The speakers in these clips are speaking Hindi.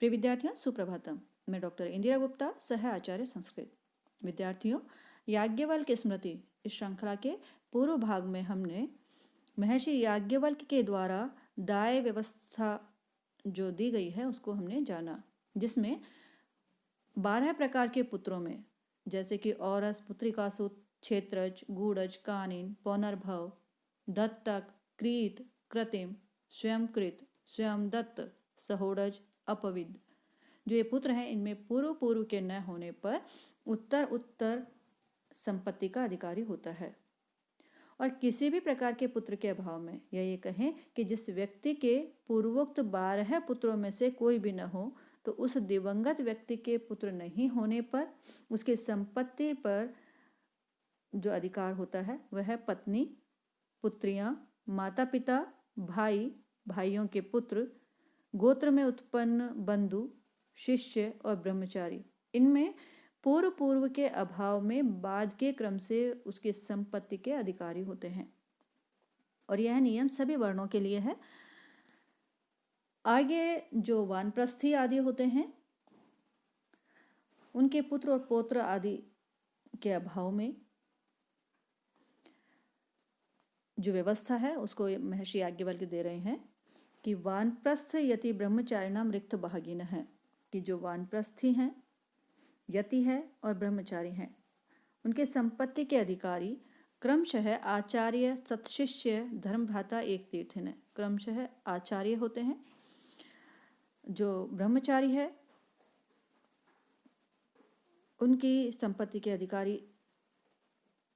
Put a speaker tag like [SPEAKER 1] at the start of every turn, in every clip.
[SPEAKER 1] प्रिय विद्यार्थियों, सुप्रभातम। मैं डॉक्टर इंदिरा गुप्ता, सह आचार्य संस्कृत। विद्यार्थियों, याज्ञवल्क्य की स्मृति इस श्रृंखला के पूर्व भाग में हमने महर्षि याज्ञवल्क्य के द्वारा दाय व्यवस्था जो दी गई है उसको हमने जाना, जिसमें 12 प्रकार के पुत्रों में जैसे कि औरस, पुत्रिकासुत, क्षेत्रज, गूढ़ज, कानिन, पौनर्भव, दत्तक, क्रीत, कृतिम, स्वयंकृत, स्वयं दत्त, सहोडज, अपविद, जो ये पुत्र हैं इनमें पूर्व के न होने पर उत्तर संपत्ति का अधिकारी होता है। और किसी भी प्रकार के पुत्र के अभाव में, या ये कहें कि जिस व्यक्ति के पूर्वोक्त 12 पुत्रों में से कोई भी न हो, तो उस दिवंगत व्यक्ति के पुत्र नहीं होने पर उसकी संपत्ति पर जो अधिकार होता है वह है पत्नी, पुत्रियां, माता पिता, भाई, भाइयों के पुत्र, गोत्र में उत्पन्न बंधु, शिष्य और ब्रह्मचारी। इनमें पूर्व के अभाव में बाद के क्रम से उसकी संपत्ति के अधिकारी होते हैं, और यह नियम सभी वर्णों के लिए है। आगे जो वानप्रस्थी आदि होते हैं उनके पुत्र और पौत्र आदि के अभाव में जो व्यवस्था है उसको महर्षि याज्ञवल्क्य दे रहे हैं कि वानप्रस्थ यति ब्रह्मचारिणाम रिक्त भागिन है, कि जो वानप्रस्थी हैं, यति है और ब्रह्मचारी हैं, उनके संपत्ति के अधिकारी क्रमशः आचार्य, सत्शिष्य, धर्मभ्राता, एक तीर्थन है। क्रमशः आचार्य होते हैं, जो ब्रह्मचारी है उनकी संपत्ति के अधिकारी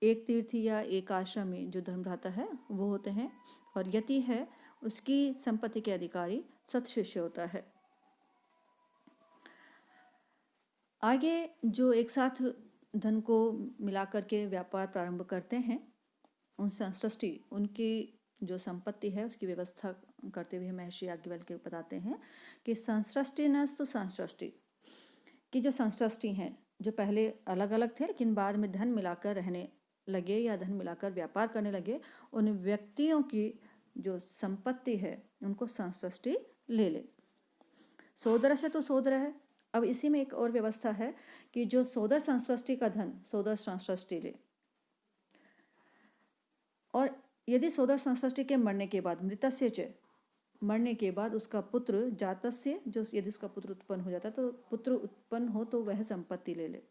[SPEAKER 1] एक तीर्थी या एक आश्रमी जो धर्मभ्राता है वो होते हैं, और यति है उसकी संपत्ति के अधिकारी सत्शिष्य होता है। आगे जो एक साथ धन को मिलाकर के व्यापार प्रारंभ करते हैं, उन संसृष्टि, उनकी जो संपत्ति है उसकी व्यवस्था करते हुए महर्षि याज्ञवल्क्य बताते हैं कि संसृष्टि नस्तु संसृष्टि, कि जो संसृष्टि हैं जो पहले अलग अलग थे लेकिन बाद में धन मिलाकर रहने लगे या धन मिलाकर व्यापार करने लगे, उन व्यक्तियों की जो संपत्ति है उनको संसृष्टि ले ले। सोदर से तो सोदर है। अब इसी में एक और व्यवस्था है कि जो सोदर संसृष्टि का धन सोदर संसृष्टि ले, और यदि सोदर संसृष्टि के मरने के बाद, मृतस्य च, मरने के बाद उसका पुत्र जातस्य, जो यदि उसका पुत्र उत्पन्न हो जाता तो पुत्र उत्पन्न हो तो वह संपत्ति ले ले।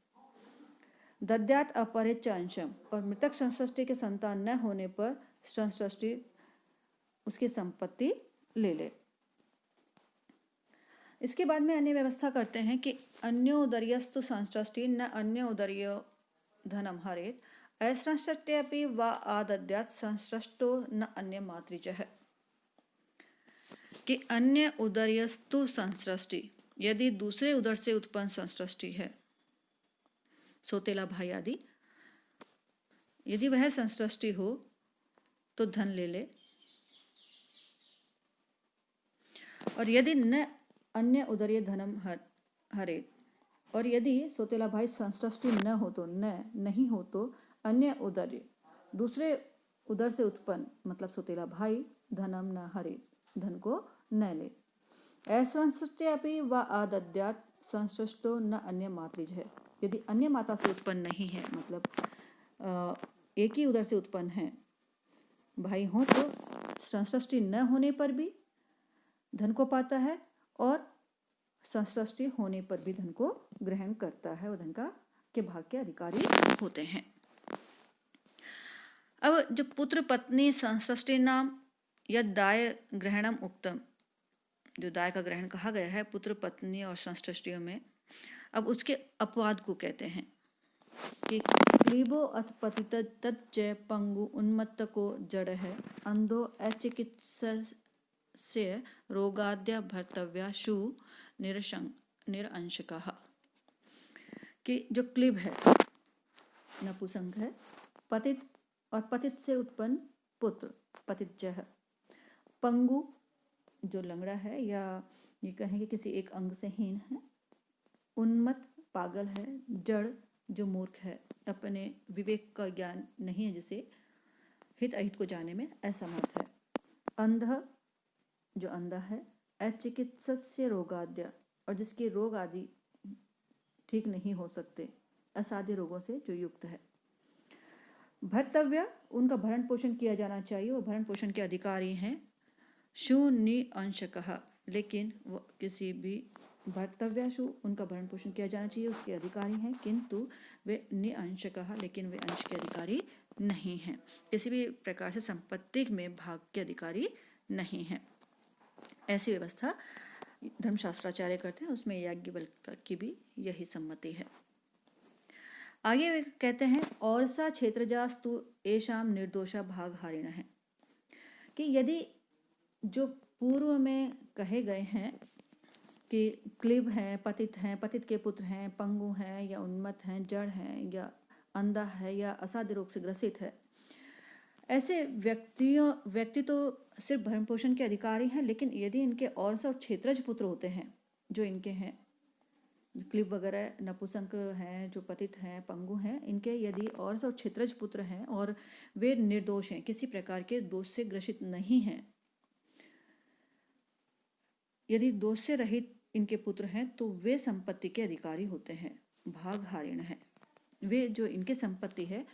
[SPEAKER 1] दद्यात अपरिच अंशम, और मृतक संसृष्टि के संतान न होने पर संसृष्टि उसकी संपत्ति ले ले। इसके बाद में अन्य व्यवस्था करते हैं कि अन्योदर्यस्तु संसृष्टि न अन्योदर्यो धनम हरेत, असंसृष्ट्यपि व आदद्यात् संसृष्टो न अन्य मातृच है, कि अन्य उदर्यस्तु संसृष्टि, यदि दूसरे उदर से उत्पन्न संसृष्टि है, सोतेला भाई आदि, यदि वह संसृष्टि हो तो धन ले ले, और यदि न अन्य उदर्य धनम हरे, और यदि सोतेला भाई संसृष्टि न हो तो, नहीं हो तो अन्य उदर्य, दूसरे उदर से उत्पन्न, मतलब सोतेला भाई, धनम न हरे, धन को न ले। असंसृष्ट्यपि व आदद्यात् संसृष्टो न अन्य मातृज है, यदि अन्य माता से उत्पन्न नहीं है, मतलब एक ही उदर से उत्पन्न है भाई हो, तो संसृष्टि न होने पर भी धन को पाता है, और संसृष्टि होने पर भी धन को ग्रहण करता है, और धन का के भाग के अधिकारी होते हैं। अब जो पुत्र पत्नी संसृष्टि नाम या दाय ग्रहणम उक्तम, जो दाय का ग्रहण कहा गया है पुत्र पत्नी और संसृष्टियों में, अब उसके अपवाद को कहते हैं कि क्लीबो अथ पतित तच्च पंगु उन्मत्त को जड़ है, अंधो अचिकित्स्य रोगाद्य भर्तव्या शु निरंशकः, कि जो क्लीब है, नपुंसक है, पतित और पतित से उत्पन्न पुत्र पतिज्जः, पंगु जो लंगड़ा है या ये कहेंगे किसी एक अंग से हीन है, उन्मत्त पागल है, जड़ जो मूर्ख है, अपने विवेक का ज्ञान नहीं है, जिसे हित अहित को जाने में असमर्थ है, अंध जो अंधा है, अचिकित्स्य रोगाद्य और जिसके रोग आदि ठीक नहीं हो सकते, असाध्य रोगों से जो युक्त है। भर्तव्य, उनका भरण पोषण किया जाना चाहिए, वो भरण पोषण के अधिकारी हैं। शून्य अंश कहा, लेकिन वो किसी भी भर्तव्याशु, उनका भरण पोषण किया जाना चाहिए, उसके अधिकारी हैं, किंतु वे निअंश कहा, लेकिन वे अंश के अधिकारी नहीं हैं, किसी भी प्रकार से संपत्ति में भाग के अधिकारी नहीं हैं। ऐसी व्यवस्था धर्मशास्त्राचार्य करते हैं, उसमें याज्ञवल्क्य की भी यही सम्मति है। आगे वे कहते हैं और सा क्षेत्रजास्तु एषाम निर्दोषा भागहारिण है, कि यदि जो पूर्व में कहे गए हैं कि क्लिब हैं, पतित के पुत्र हैं, पंगु हैं या उन्मत्त हैं, जड़ हैं या अंधा है या असाध्य रोग से ग्रसित है, ऐसे व्यक्ति तो सिर्फ भरण पोषण के अधिकारी हैं, लेकिन यदि इनके और सब क्षेत्रज पुत्र होते हैं, जो इनके हैं क्लिब वगैरह, नपुंसक हैं, जो पतित हैं, पंगु हैं, इनके यदि और सब क्षेत्रज पुत्र हैं और वे निर्दोष हैं, किसी प्रकार के दोष से ग्रसित नहीं हैं, यदि दोष से रहित इनके पुत्र हैं, तो वे संपत्ति के अधिकारी होते हैं, भागहारिण है। वे जो इनके संपत्ति है,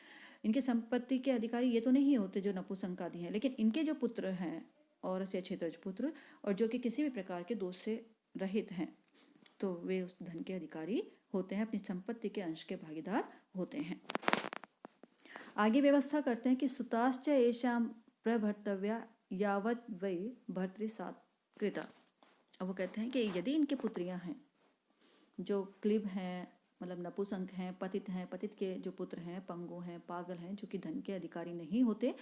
[SPEAKER 1] इनके संपत्ति के अधिकारी ये तो नहीं होते जो नपुंसक आदि हैं, लेकिन इनके जो पुत्र हैं और से क्षेत्रज पुत्र, और जो कि किसी भी प्रकार के दोष से रहित हैं, तो वे उस धन के अधिकारी होते हैं, अपनी संपत्ति के अंश के भागीदार होते हैं। आगे व्यवस्था करते हैं कि सुताश्च एषाम प्रभर्तव्या यावत वै भर्तृसात्कृता। अब वो कहते हैं कि यदि इनके पुत्रियां हैं जो क्लिब हैं, मतलब नपुंसक हैं, पतित के जो पुत्र हैं, पंगु हैं, पागल हैं, जो कि धन के अधिकारी नहीं होते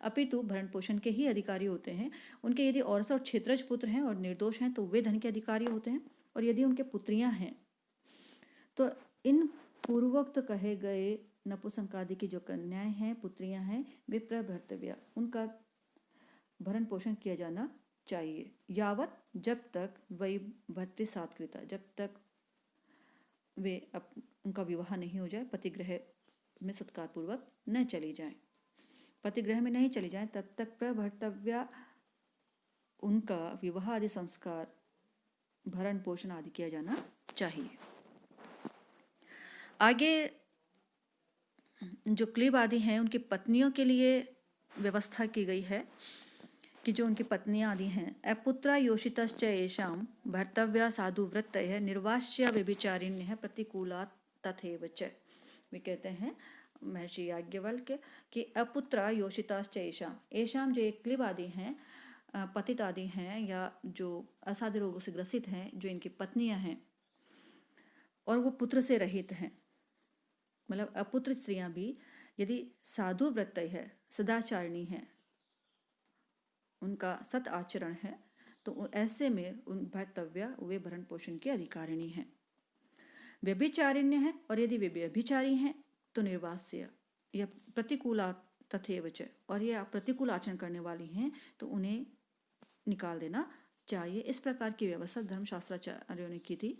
[SPEAKER 1] अपितु भरण पोषण के ही अधिकारी होते हैं, उनके यदि और सब क्षेत्रज पुत्र हैं और निर्दोष हैं, तो वे धन के अधिकारी होते हैं। और यदि उनके पुत्रियां हैं, तो इन पूर्वोक्त कहे गए नपुंसक आदि की जो कन्याएं हैं, पुत्रियां हैं, वे प्रभर्तव्य, उनका भरण पोषण किया जाना चाहिए, यावत, जब तक वही भर्तृसात्कृता, जब तक वे उनका विवाह नहीं हो जाए, पतिगृह में सत्कार पूर्वक न चली जाएं, पतिगृह में नहीं चली जाएं, तब तक प्रभर्तव्य, उनका विवाह आदि संस्कार, भरण पोषण आदि किया जाना चाहिए। आगे जो क्लीब आदि हैं, उनकी पत्नियों के लिए व्यवस्था की गई है कि जो उनकी पत्नियां आदि हैं, अपुत्रा योषितश्च येषां भर्तव्या साधुवृत्तयः निर्वास्य व्यभिचारिण्यः प्रतिकूलात् तथैव च। वे कहते हैं महर्षि याज्ञवल्क्य कि अपुत्रा योषिताश्च येषां जो एक क्लीब आदि हैं, पतित आदि हैं, या जो असाध्य रोगों से ग्रसित हैं, जो इनकी पत्नियां हैं और वो पुत्र से रहित हैं, मतलब अपुत्र स्त्रियां भी यदि साधु व्रत है, सदाचारिणी है, उनका सत आचरण है, तो ऐसे में उन भर्तव्य, वे भरण पोषण की अधिकारिणी हैं। व्यभिचारिण्य है, और यदि वे व्यभिचारी हैं तो निर्वास्य या प्रतिकूला तथैव च, और ये प्रतिकूल आचरण करने वाली हैं तो उन्हें निकाल देना चाहिए। इस प्रकार की व्यवस्था धर्मशास्त्राचार्यों ने की थी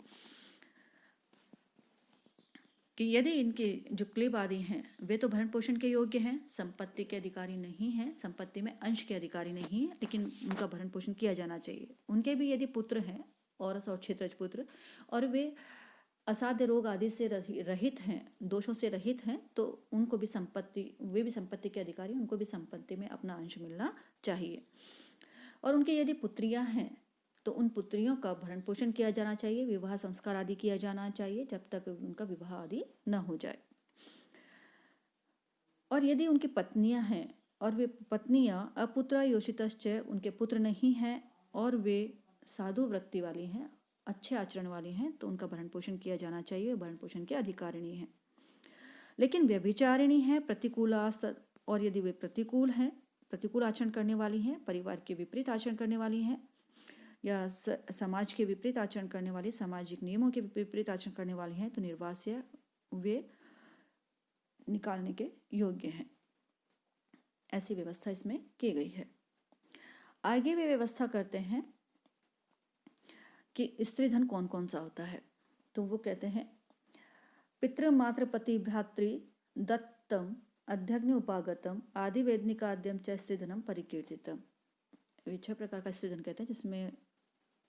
[SPEAKER 1] कि यदि इनके जो क्लीब आदि हैं, वे तो भरण पोषण के योग्य हैं, संपत्ति के अधिकारी नहीं हैं, संपत्ति में अंश के अधिकारी नहीं हैं, लेकिन उनका भरण पोषण किया जाना चाहिए। उनके भी यदि पुत्र हैं, औरस और क्षेत्रज पुत्र, और वे असाध्य रोग आदि से रहित हैं, दोषों से रहित हैं, तो उनको भी वे भी संपत्ति के अधिकारी, उनको भी संपत्ति में अपना अंश मिलना चाहिए। और उनके यदि पुत्रियां हैं, तो उन पुत्रियों का भरण पोषण किया जाना चाहिए, विवाह संस्कार आदि किया जाना चाहिए, जब तक उनका विवाह आदि न हो जाए। और यदि उनकी पत्नियां हैं और वे पत्नियां अपुत्रा योषितश्च, उनके पुत्र नहीं हैं और वे साधु वृत्ति वाली हैं, अच्छे आचरण वाली हैं, तो उनका भरण पोषण किया जाना चाहिए, भरण पोषण की अधिकारिणी हैं। लेकिन व्यभिचारिणी है, प्रतिकूला, और यदि वे प्रतिकूल हैं, प्रतिकूल आचरण करने वाली हैं, परिवार के विपरीत आचरण करने वाली हैं, या समाज के विपरीत आचरण करने वाली, सामाजिक नियमों के विपरीत आचरण करने वाली हैं, तो निर्वास्य, वे निकालने के योग्य हैं। ऐसी व्यवस्था इसमें की गई है। आगे वे व्यवस्था करते हैं कि स्त्री धन कौन कौन सा होता है। तो वो कहते हैं पितृ मातृ पति भ्रातृ दत्तम अध्यग्नि उपागतम आदि वेदनिकाद्यम च स्त्रीधनम परिकीर्तितम। 6 प्रकार का स्त्रीधन कहते हैं, जिसमें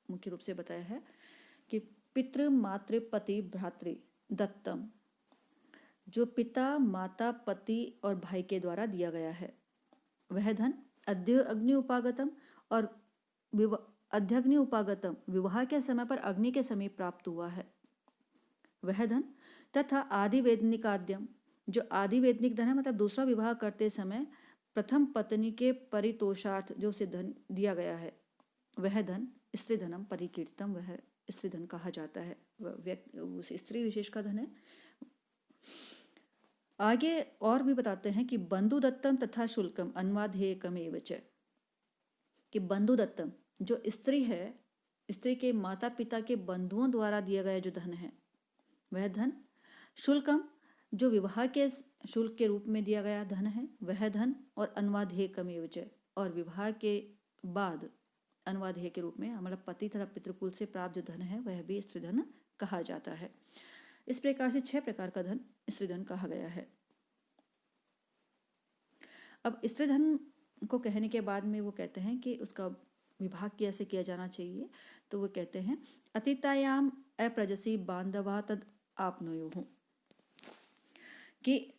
[SPEAKER 1] मुख्य रूप से बताया है कि पितृ मातृ पति भ्रातृ दत्तम, जो पिता माता पति और भाई के द्वारा दिया गया है। वह धन अग्नि उपागतम और अध्यग्नि उपागतम, विवाह के समय पर अग्नि के समीप प्राप्त हुआ है वह धन, तथा आदि वेदनिकाद्यम, जो आदि वेदनिक धन है, मतलब दूसरा विवाह करते समय प्रथम पत्नी के परितोषार्थ जो उसे धन दिया गया है वह धन स्त्री धनम परिकीर्तम, वह स्त्री धन कहा जाता है, उस स्त्री विशेष का धन है। आगे और भी बताते हैं कि बंधु दत्तम तथा शुल्कम अन्वाध्येयकम एवच, कि बंधु दत्तम जो स्त्री है, स्त्री के माता पिता के बंधुओं द्वारा दिया गया जो धन है वह धन, शुल्कम जो विवाह के शुल्क के रूप में दिया गया धन है वह धन, और अन्वाध्येयकम एवच, और विवाह के बाद अन्वाध्येय के रूप में मतलब पति तथा पितृकुल से प्राप्त जो धन है वह भी स्त्री धन कहा जाता है। इस प्रकार से 6 प्रकार का धन स्त्री धन कहा गया है। अब स्त्री धन को कहने के बाद में वो कहते हैं कि उसका विभाग कैसे किया जाना चाहिए, तो वो कहते हैं अतितायाम अप्रजसी बांधवा तद आपनोयुः, कि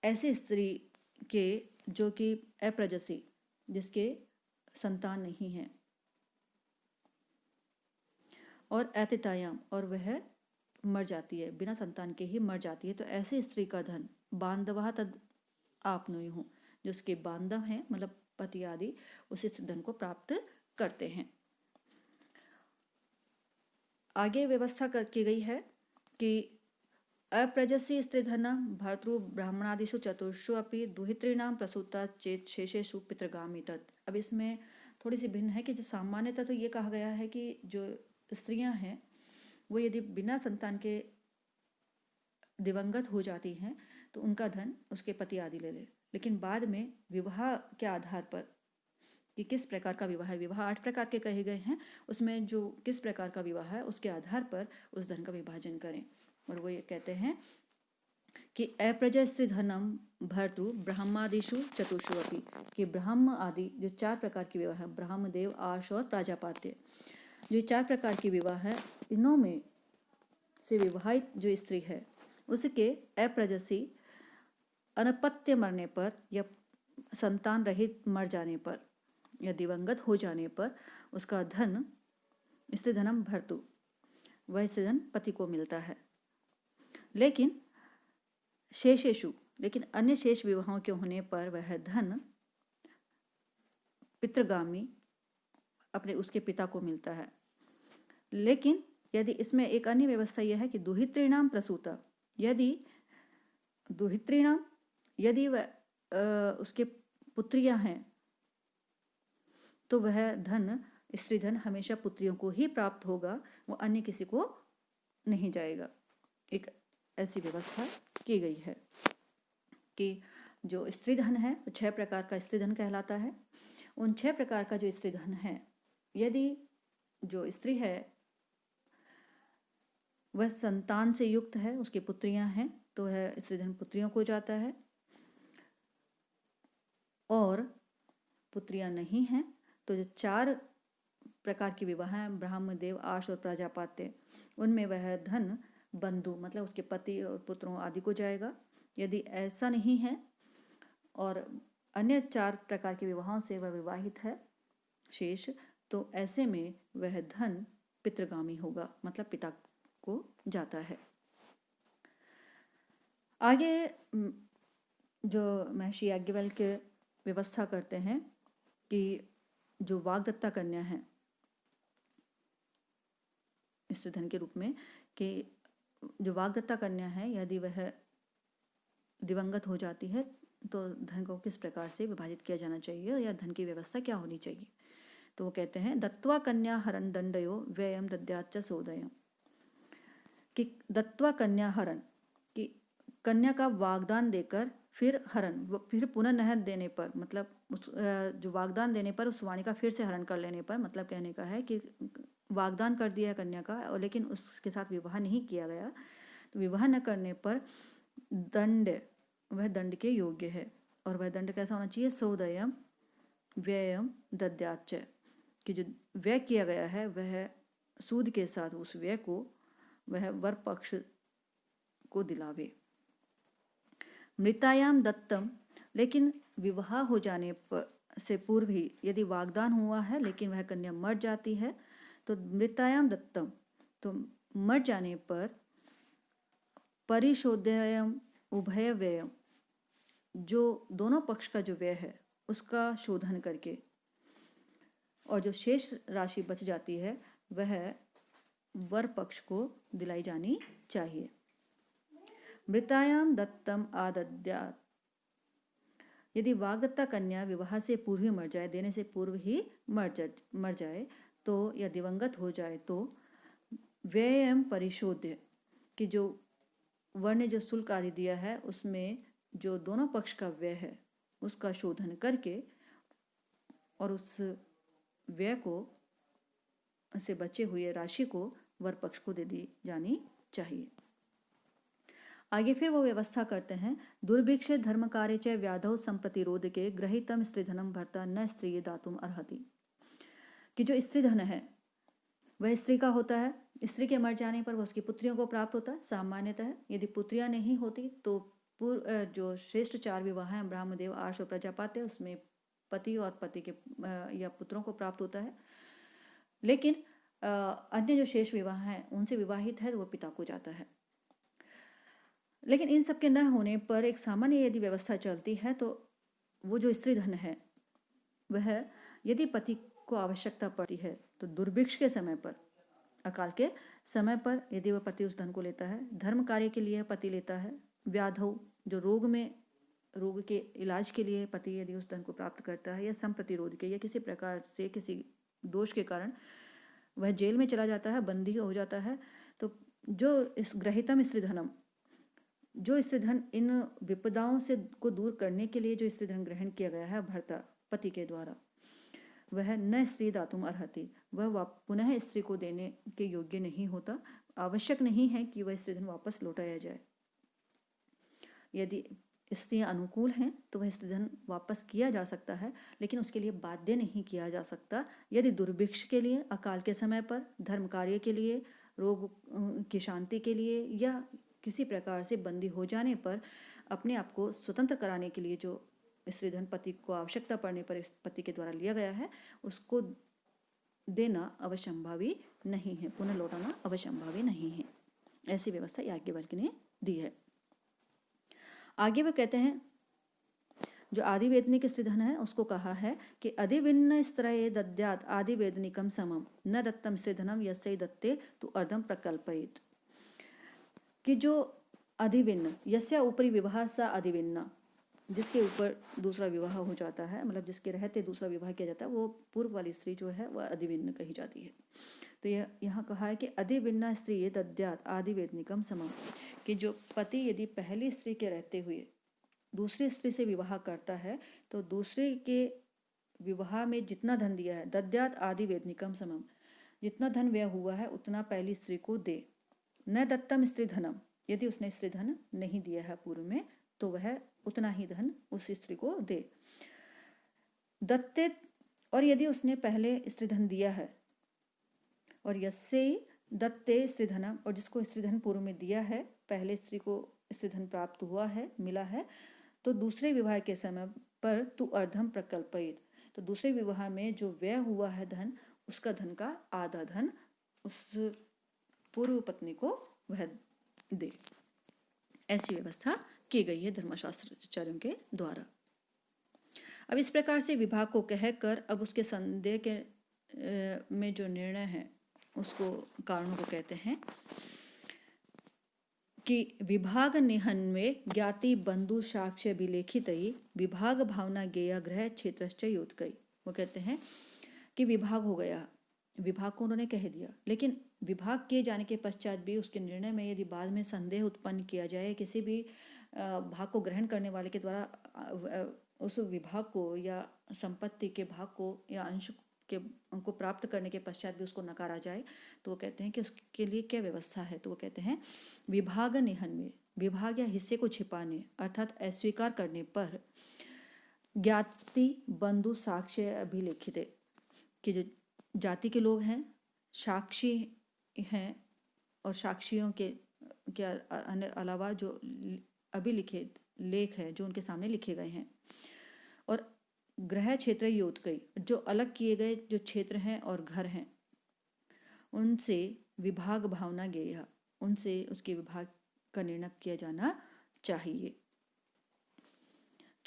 [SPEAKER 1] ऐसे स्त्री के जो कि अप्रजसी, जिसके संतान नहीं है, और अतितायाम और वह मर जाती है, बिना संतान के ही मर जाती है, तो ऐसे स्त्री का धन बांधवा तद आपनोयुः, जो उसके बांधव हैं मतलब पति आदि, उसी धन को प्राप्त करते हैं। आगे व्यवस्था की गई है कि अप्रजसी स्त्री धन भर्तृ ब्राह्मणादिषु चतुर्षु अपि दुहितॄणां प्रसूता चेत शेषेषु पितृगामी तत्। अब इसमें थोड़ी सी भिन्न है कि जो सामान्यतः तो ये कहा गया है कि जो स्त्रियां हैं वो यदि बिना संतान के दिवंगत हो जाती हैं तो उनका धन उसके पति आदि ले ले, लेकिन बाद में विवाह के आधार पर कि किस प्रकार का विवाह है, विवाह 8 प्रकार के कहे गए हैं, उसमें जो किस प्रकार का विवाह है उसके आधार पर उस धन का विभाजन करें। और वो ये कहते हैं कि अप्रज स्त्री धनम भर्तृ ब्रह्मादिषु चतुर्षु अपि, कि ब्रह्म आदि जो 4 प्रकार की विवाह है, ब्रह्म देव आश और प्राजापात्य, जो 4 प्रकार की विवाह है, इनों में से विवाहित जो स्त्री है उसके अप्रजसी अनपत्य मरने पर या संतान रहित मर जाने पर या दिवंगत हो जाने पर उसका धन स्त्री धनम भर्तु, वह स्त्री धन पति को मिलता है। लेकिन शेषेषु, लेकिन अन्य शेष विवाहों के होने पर वह धन पितृगामी अपने उसके पिता को मिलता है। लेकिन यदि इसमें एक अन्य व्यवस्था यह है कि दुहितॄणां प्रसूता, यदि दुहितॄणां यदि वह उसके पुत्रियां हैं तो वह धन स्त्री धन हमेशा पुत्रियों को ही प्राप्त होगा, वो अन्य किसी को नहीं जाएगा। एक ऐसी व्यवस्था की गई है कि जो स्त्री धन है वो 6 प्रकार का स्त्री धन कहलाता है। उन 6 प्रकार का जो स्त्री धन है, यदि जो स्त्री है वह संतान से युक्त है, उसकी पुत्रियां हैं, तो वह स्त्री धन पुत्रियों को जाता है, और पुत्रियां नहीं हैं तो जो 4 प्रकार की विवाह हैं, ब्राह्म देव आश और प्राजापात्य, उनमें वह धन बंधु मतलब उसके पति और पुत्रों आदि को जाएगा। यदि ऐसा नहीं है और अन्य 4 प्रकार के विवाहों से वह विवाहित है शेष, तो ऐसे में वह धन पितृगामी होगा, मतलब पिता को जाता है। आगे जो महर्षि याज्ञवल्क्य व्यवस्था करते हैं कि जो वाग्दत्ता कन्या है स्त्री धन के रूप में, कि जो वाग्दत्ता कन्या है यदि वह दिवंगत हो जाती है तो धन को किस प्रकार से विभाजित किया जाना चाहिए या धन की व्यवस्था क्या होनी चाहिए। तो वो कहते हैं दत्वा कन्या हरण दंडयो व्ययम दद्याच्च सोदयम, कि दत्वा कन्या हरण, कि कन्या का वागदान देकर फिर हरण, फिर पुनः नहर देने पर, मतलब जो वागदान देने पर उस वाणी का फिर से हरण कर लेने पर, मतलब कहने का है कि वागदान कर दिया कन्या का और लेकिन उसके साथ विवाह नहीं किया गया, तो विवाह न करने पर दंड, वह दंड के योग्य है। और वह दंड कैसा होना चाहिए, सोदयम व्ययम दद्याच्च, कि जो व्यय किया गया है वह सूद के साथ उस व्यय को वह वर पक्ष को दिलावे। मृतायाम दत्तम, लेकिन विवाह हो जाने पर से पूर्व ही यदि वाग्दान हुआ है लेकिन वह कन्या मर जाती है तो मृतायाम दत्तम, तो मर जाने पर परिशोध्ययम उभय व्ययम, जो दोनों पक्ष का जो व्यय है उसका शोधन करके और जो शेष राशि बच जाती है वह वर पक्ष को दिलाई जानी चाहिए। मृतायाम दत्तम आदद्यात्, यदि वाग्दत्ता कन्या विवाह से पूर्व ही मर जाए, देने से पूर्व ही मर जाए तो या दिवंगत हो जाए तो व्ययम परिशोध्य, कि जो वर ने जो शुल्क आदि दिया है उसमें जो दोनों पक्ष का व्यय है उसका शोधन करके और उस व्यय को से बचे हुए राशि को वर पक्ष को दे दी जानी चाहिए। आगे फिर वो व्यवस्था करते हैं, दुर्भिक्षे धर्म कार्य च व्याधौ संप्रतिरोध के ग्रहीतम स्त्रीधनम भर्ता न स्त्री दातुम अर्हति, कि जो स्त्रीधन है वह स्त्री का होता है, स्त्री के मर जाने पर वह उसकी पुत्रियों को प्राप्त होता है सामान्यतः। यदि पुत्रियां नहीं होती तो जो श्रेष्ठ 4 विवाह हैं ब्रह्मदेव, आर्ष और प्रजापात्य, उसमें पति और पति के या पुत्रों को प्राप्त होता है। लेकिन अन्य जो शेष विवाह हैं उनसे विवाहित है तो वह पिता को जाता है। लेकिन इन सब के न होने पर एक सामान्य यदि व्यवस्था चलती है तो वो जो स्त्री धन है वह यदि पति को आवश्यकता पड़ती है तो दुर्भिक्ष के समय पर, अकाल के समय पर यदि वह पति उस धन को लेता है, धर्म कार्य के लिए पति लेता है, व्याधौ जो रोग के इलाज के लिए पति यदि उस धन को प्राप्त करता है, या संप्रतिरोध के या किसी प्रकार से किसी दोष के कारण वह जेल में चला जाता है, बंदी हो जाता है, तो जो इस ग्रहीतम स्त्रीधनम, जो स्त्रीधन इन विपदाओं से को दूर करने के लिए जो स्त्रीधन ग्रहण किया गया है भर्ता पति के द्वारा, वह न स्त्री दातुम अर्हति, वह पुनः स्त्री को देने के योग्य नहीं होता। आवश्यक नहीं है कि वह स्त्रीधन वापस लौटाया जाए। यदि स्त्रियां अनुकूल हैं तो वह स्त्रीधन वापस किया जा सकता है, लेकिन उसके लिए बाध्य नहीं किया जा सकता। यदि दुर्भिक्ष के लिए, अकाल के समय पर, धर्म कार्य के लिए, रोग की शांति के लिए या किसी प्रकार से बंदी हो जाने पर अपने आप को स्वतंत्र कराने के लिए जो स्त्रीधन पति को आवश्यकता पड़ने पर पति के द्वारा लिया गया है उसको देना अवश्यंभावी नहीं है, पुनः लौटाना अवश्यंभावी नहीं है। ऐसी व्यवस्था याज्ञवल्क्य ने दी है। आगे वो कहते हैं जो आदिवेदनिक स्त्रीधन है उसको कहा है कि अधिविन्न स्त्रये दद्यात् आदिवेदनिकम समम न दत्तम स्त्रीधनम यस्यै दत्ते तु अर्धम प्रकल्पयेत्, कि जो अधिविन्न, यस्या ऊपरी विवाह सा अधिविन्न, जिसके ऊपर दूसरा विवाह हो जाता है, मतलब जिसके रहते दूसरा विवाह किया जाता है, वो पूर्व वाली स्त्री जो है वह अधिविन्न कही जाती है। तो यह यहाँ कहा है कि अधिविन्ना स्त्री ये दद्यात् आदिवेदनिकम समम, कि जो पति यदि पहली स्त्री के रहते हुए दूसरी स्त्री से विवाह करता है तो दूसरे के विवाह में जितना धन दिया है, दद्यात् आदिवेदनिकम समम, जितना धन व्यय हुआ है उतना पहली स्त्री को दे। न दत्तम स्त्री धनम, यदि उसने स्त्री धन नहीं दिया है पूर्व में तो वह उतना ही धन उस स्त्री को दे। दत्ते, और यदि उसने पहले स्त्री धन दिया है, और यस्यै दत्ते स्त्री धनम, और जिसको स्त्री धन पूर्व में दिया है, पहले स्त्री को स्त्री धन प्राप्त हुआ है, मिला है, तो दूसरे विवाह के समय पर तु अर्धम प्रकल्पयेत्, तो दूसरे विवाह में जो व्यय हुआ है धन, उसका धन का आधा धन उस पूर्व पत्नी को वह दे। ऐसी व्यवस्था की गई है धर्मशास्त्राचार्यों के द्वारा। अब इस प्रकार से विभाग को कहकर अब उसके संदेह के में जो निर्णय है उसको कारणों को कहते हैं कि विभाग निहन्वे ज्ञाति बंधु साक्ष्य अभिलेखित विभाग भावना गेया ग्रह क्षेत्रश्च योतकई। वो कहते हैं कि विभाग हो गया, विभाग को उन्होंने कह दिया, लेकिन विभाग किए जाने के पश्चात भी उसके निर्णय में यदि बाद में संदेह उत्पन्न किया जाए, किसी भी भाग को ग्रहण करने वाले के द्वारा उस विभाग को या संपत्ति के भाग को या अंश के को प्राप्त करने के पश्चात भी उसको नकारा जाए, तो वो कहते हैं कि उसके लिए क्या व्यवस्था है। तो वो कहते हैं विभाग निहन्वे, विभाग या हिस्से को छिपाने अर्थात अस्वीकार करने पर ज्ञाति बंधु साक्ष्य अभिलेखित, कि जो जाति के लोग हैं, साक्षी हैं और साक्षियों के अलावा जो अभिलिखित लेख है जो उनके सामने लिखे गए हैं, और ग्रह क्षेत्र योतकई जो अलग किए गए जो क्षेत्र हैं और घर हैं उनसे विभाग भावना गेय, उनसे उसके विभाग का निर्णय किया जाना चाहिए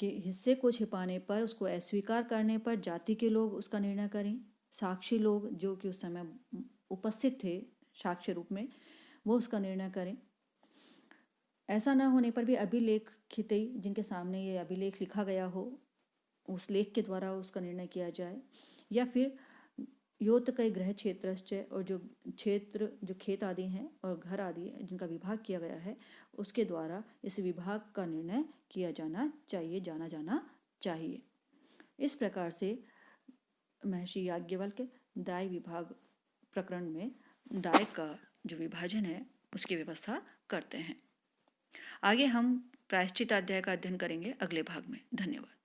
[SPEAKER 1] कि हिस्से को छिपाने पर, उसको अस्वीकार करने पर जाति के लोग उसका निर्णय करें, साक्षी लोग जो कि उस समय उपस्थित थे साक्ष्य रूप में वो उसका निर्णय करें। ऐसा न होने पर भी अभिलेखित जिनके सामने ये अभिलेख लिखा गया हो उस लेख के द्वारा उसका निर्णय किया जाए, या फिर योतकई गृह क्षेत्र और जो क्षेत्र जो खेत आदि हैं और घर आदि जिनका विभाग किया गया है उसके द्वारा इस विभाग का निर्णय किया जाना चाहिए। इस प्रकार से महर्षि याज्ञवल्क्य दाय विभाग प्रकरण में दाय का जो विभाजन है उसकी व्यवस्था करते हैं। आगे हम प्रायश्चित अध्याय का अध्ययन करेंगे अगले भाग में। धन्यवाद।